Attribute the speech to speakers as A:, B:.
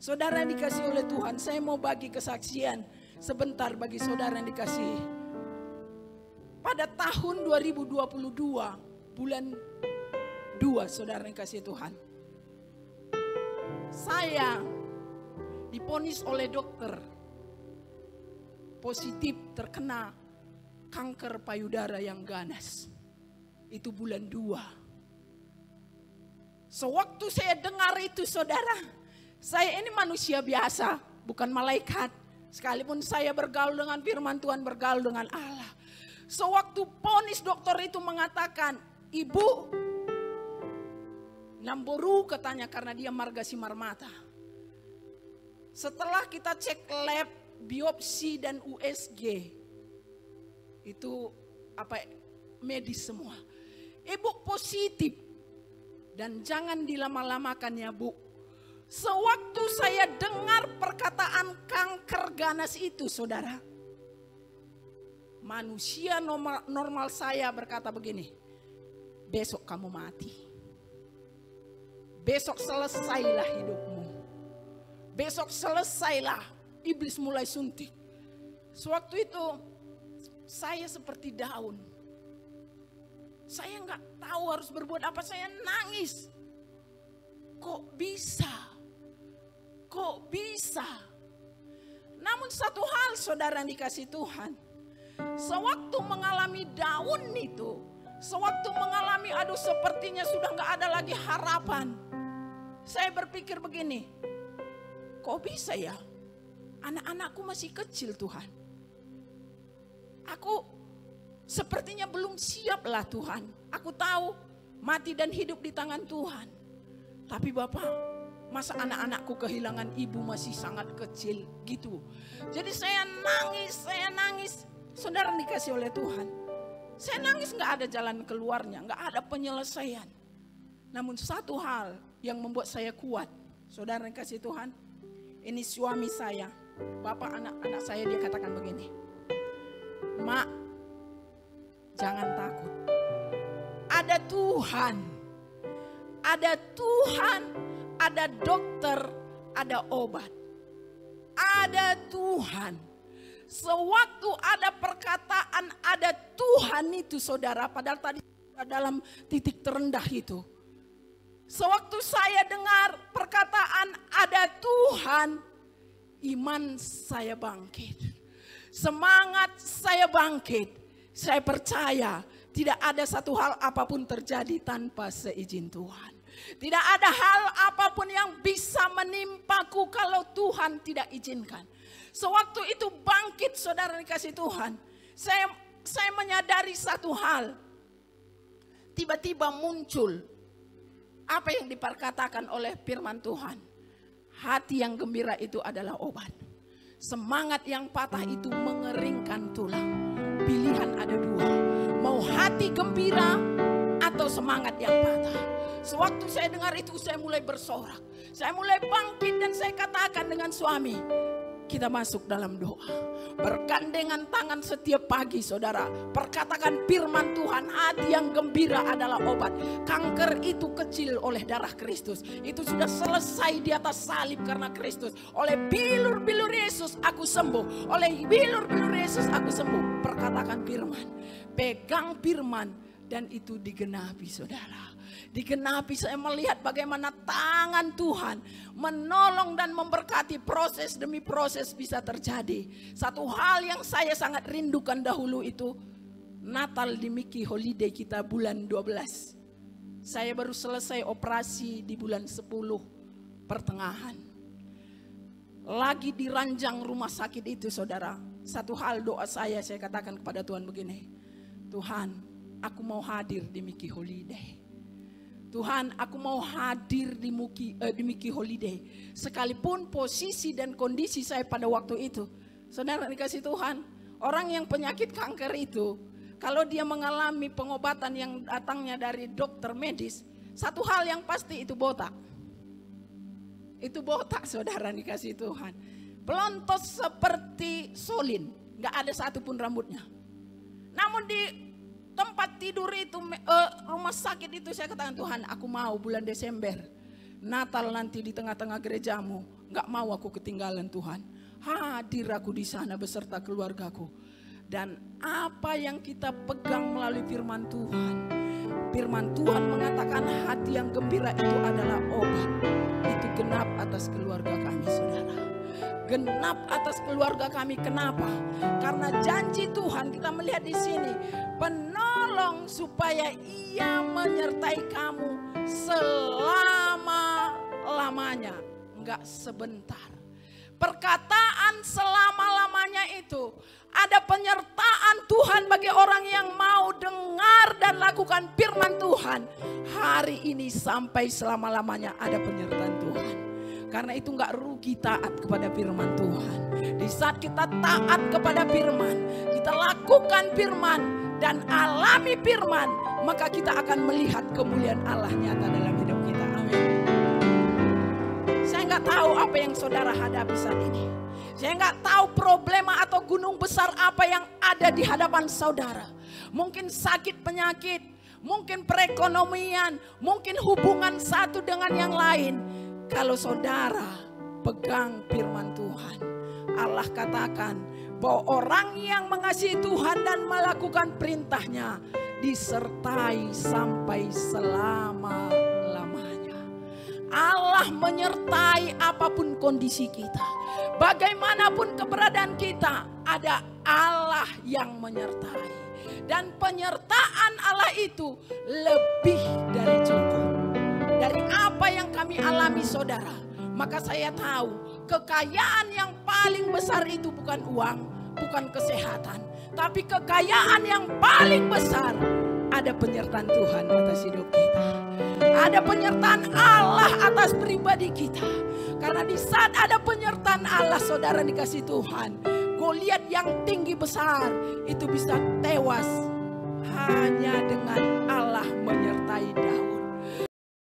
A: Saudara yang dikasih oleh Tuhan, saya mau bagi kesaksian sebentar bagi saudara yang dikasih. Pada tahun 2022, bulan 2, saudara yang dikasih Tuhan, saya diponis oleh dokter positif terkena kanker payudara yang ganas. Itu bulan 2. Sewaktu saya dengar itu, saudara, saya ini manusia biasa, bukan malaikat. Sekalipun saya bergaul dengan firman Tuhan, bergaul dengan Allah. Sewaktu ponis dokter itu mengatakan, ibu, namboru katanya karena dia marga simar mata. Setelah kita cek lab, biopsi dan USG, itu medis semua. Ibu positif dan jangan dilama-lamakan ya bu. Sewaktu saya dengar perkataan kanker ganas itu, saudara, manusia normal saya berkata begini, besok kamu mati. Besok selesailah hidupmu. Besok selesailah, iblis mulai suntik. Sewaktu itu saya seperti daun. Saya nggak tahu harus berbuat apa, saya nangis. Kok bisa? Kok bisa? Namun satu hal saudara yang dikasih Tuhan, sewaktu mengalami daun itu, sewaktu mengalami aduh sepertinya sudah gak ada lagi harapan, saya berpikir begini, kok bisa ya? Anak-anakku masih kecil Tuhan. Aku sepertinya belum siap lah Tuhan. Aku tahu mati dan hidup di tangan Tuhan. Tapi Bapak, masa anak-anakku kehilangan ibu masih sangat kecil gitu. Jadi saya nangis. Saudara dikasih oleh Tuhan. Saya nangis gak ada jalan keluarnya, gak ada penyelesaian. Namun satu hal yang membuat saya kuat. Saudara dikasih Tuhan. Ini suami saya. Bapak anak-anak saya dia katakan begini. Mak, jangan takut. Ada Tuhan. Ada Tuhan. Ada dokter, ada obat. Ada Tuhan. Sewaktu ada perkataan ada Tuhan itu saudara, padahal tadi dalam titik terendah itu. Sewaktu saya dengar perkataan ada Tuhan, iman saya bangkit. Semangat saya bangkit. Saya percaya tidak ada satu hal apapun terjadi tanpa seizin Tuhan. Tidak ada hal apapun yang bisa menimpaku kalau Tuhan tidak izinkan. Sewaktu itu bangkit saudara dikasih Tuhan. Saya menyadari satu hal. Tiba-tiba muncul apa yang diperkatakan oleh firman Tuhan. Hati yang gembira itu adalah obat. Semangat yang patah itu mengeringkan tulang. Pilihan ada 2. Mau hati gembira atau semangat yang patah. Sewaktu saya dengar itu saya mulai bersorak. Saya mulai bangkit dan saya katakan dengan suami. Kita masuk dalam doa. Bergandengan tangan setiap pagi saudara. Perkatakan firman Tuhan. Hati yang gembira adalah obat. Kanker itu kecil oleh darah Kristus. Itu sudah selesai di atas salib karena Kristus. Oleh bilur-bilur Yesus aku sembuh. Oleh bilur-bilur Yesus aku sembuh. Perkatakan firman. Pegang firman. Dan itu digenapi saudara. Digenapi, saya melihat bagaimana tangan Tuhan menolong dan memberkati, proses demi proses bisa terjadi. Satu hal yang saya sangat rindukan dahulu itu Natal di Mickey Holiday kita bulan 12. Saya baru selesai operasi di bulan 10 pertengahan. Lagi di ranjang rumah sakit itu saudara. Satu hal doa saya katakan kepada Tuhan begini. Tuhan, aku mau hadir di Mickey Holiday. Tuhan, aku mau hadir di Mickey Holiday. Sekalipun posisi dan kondisi saya pada waktu itu. Saudara dikasih Tuhan, orang yang penyakit kanker itu, kalau dia mengalami pengobatan yang datangnya dari dokter medis, satu hal yang pasti itu botak. Itu botak saudara dikasih Tuhan. Pelontos seperti solin, gak ada satupun rambutnya. Namun di tempat tidur itu, rumah sakit itu saya katakan Tuhan aku mau bulan Desember Natal nanti di tengah-tengah gerejamu Gak mau aku ketinggalan Tuhan. Hadir aku di sana beserta keluargaku. Dan apa yang kita pegang melalui firman Tuhan. Firman Tuhan mengatakan hati yang gembira itu adalah obat. Itu genap atas keluarga kami, saudara. Genap atas keluarga kami. Kenapa? Karena janji Tuhan, kita melihat di sini, penolong supaya Ia menyertai kamu selama-lamanya, enggak sebentar. Perkataan selama-lamanya itu ada penyertaan Tuhan bagi orang yang mau dengar dan lakukan firman Tuhan. Hari ini sampai selama-lamanya ada penyertaan Tuhan. Karena itu gak rugi taat kepada firman Tuhan. Di saat kita taat kepada firman, kita lakukan firman dan alami firman, maka kita akan melihat kemuliaan Allah nyata dalam hidup kita. Amin. Saya gak tahu apa yang saudara hadapi saat ini. Saya gak tahu problema atau gunung besar apa yang ada di hadapan saudara. Mungkin sakit penyakit, mungkin perekonomian, mungkin hubungan satu dengan yang lain. Kalau saudara pegang firman Tuhan, Allah katakan bahwa orang yang mengasihi Tuhan dan melakukan perintahnya disertai sampai selama-lamanya. Allah menyertai apapun kondisi kita. Bagaimanapun keberadaan kita, ada Allah yang menyertai. Dan penyertaan Allah itu lebih dari cukup. Dari apa yang kami alami saudara, maka saya tahu kekayaan yang paling besar itu bukan uang, bukan kesehatan. Tapi kekayaan yang paling besar ada penyertaan Tuhan atas hidup kita. Ada penyertaan Allah atas pribadi kita. Karena di saat ada penyertaan Allah saudara dikasih Tuhan, Goliat yang tinggi besar itu bisa tewas hanya dengan